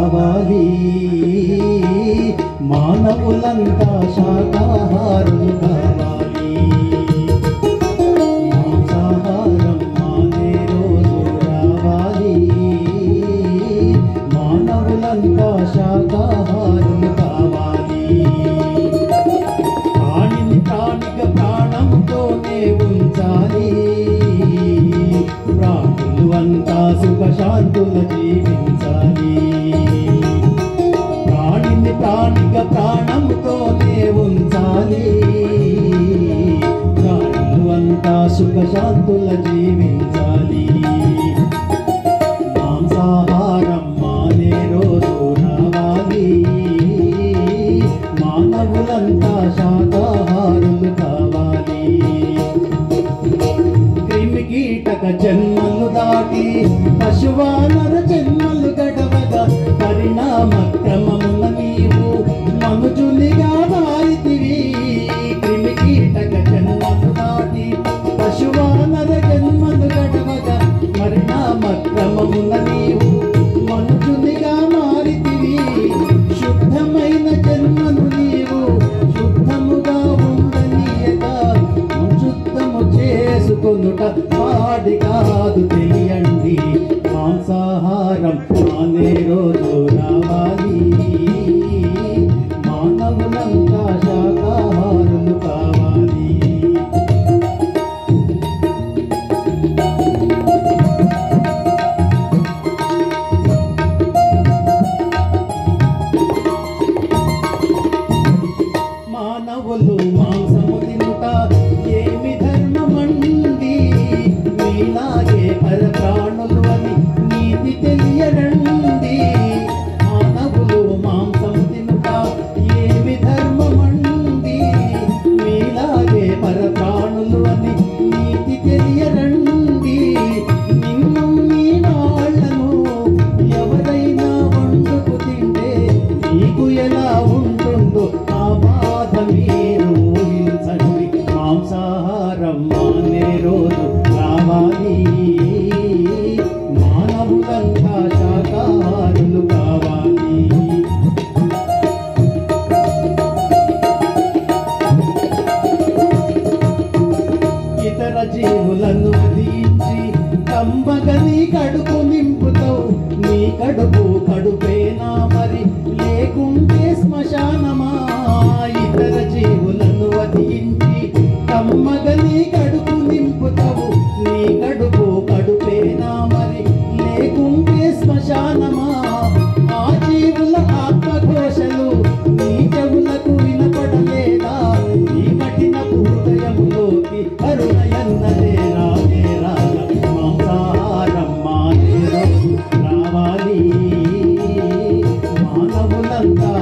కావాలి, మానవులంతా శాకాహారులు కావాలి. మాంసాహారం మానే రోజు రావాలి, మానవులంతా శాకాహారులు కావాలి. ప్రాణిని ప్రాణిగా ప్రాణంతోనే ఉంచాలి, ప్రాణులు అంతా సుఖశాంతుల జీవించాలి. ప్రాణిని ప్రాణిగా ప్రాణంతోనే ఉంచాలి, ప్రాణులు అంతా సుఖశాంతుల జీవించాలి. మాంసాహారం మానే రోజు రావాలి, మానవులంతా శాకాహారులు కావాలి. క్రిమికీటక జన్మలు దాటి పశువానర జన్మలు గడవగా పరిణామ క్రమమున నీవు మనుజునిగా మారితివి. క్రిమికీటక జన్మలు దాటి పశువానర జన్మలు గడవగా పరిణామ క్రమమున నీవు మనుజునిగా మారితివి. శుద్ధమైన జన్మను నీవు శుద్ధముగా ఉండనీయగా శుద్ధము చేసుకొనుట వాడి కాదు తెలియండి. మాంసాహారం మానే రోజు రావాలి, మానవులంతా శాకాహారులు కావాలి. మానవులు మాంసము తినుట ఏమి ధర్మమండి, మీలాగే పరప్రాణులు అని నీతి తెలియరండి. మానవులు మాంసము తినుట ఏమి ధర్మమండి, మీలాగే పరప్రాణులు అని నీతి తెలియరండి. నిన్ను నీ వాళ్ళను ఎవరైనా వండుకు తింటే నీకు ఎలా ఉంటుందో ఆ బాధ మీరు ఊహించండి. మాంసాహారం మానే రోజు రావాలి, మానవులంతా శాకాహారులు కావాలి. ఇతర జీవులను వధించి కమ్మగా నీ కడుపు నింపుతావు. నీ కడుపు కడుపేనా మరి లేకుంటే శ్మశానమా? ఇతర జీవులను వధించి కమ్మగా నీ కడుపు నింపుతావు. నీ కడుపు కడుపేనా మరి లేకుంటే శ్మశానమా? ఆ జీవుల ఆత్మఘోషలు నీ చెవులకు వినపడలేదా? నీ కఠిన హృదయములోకి కరుణయన్నదే రాగే రాగా. మాంసాహారం మానే రోజు రావాలి, మానవులంతా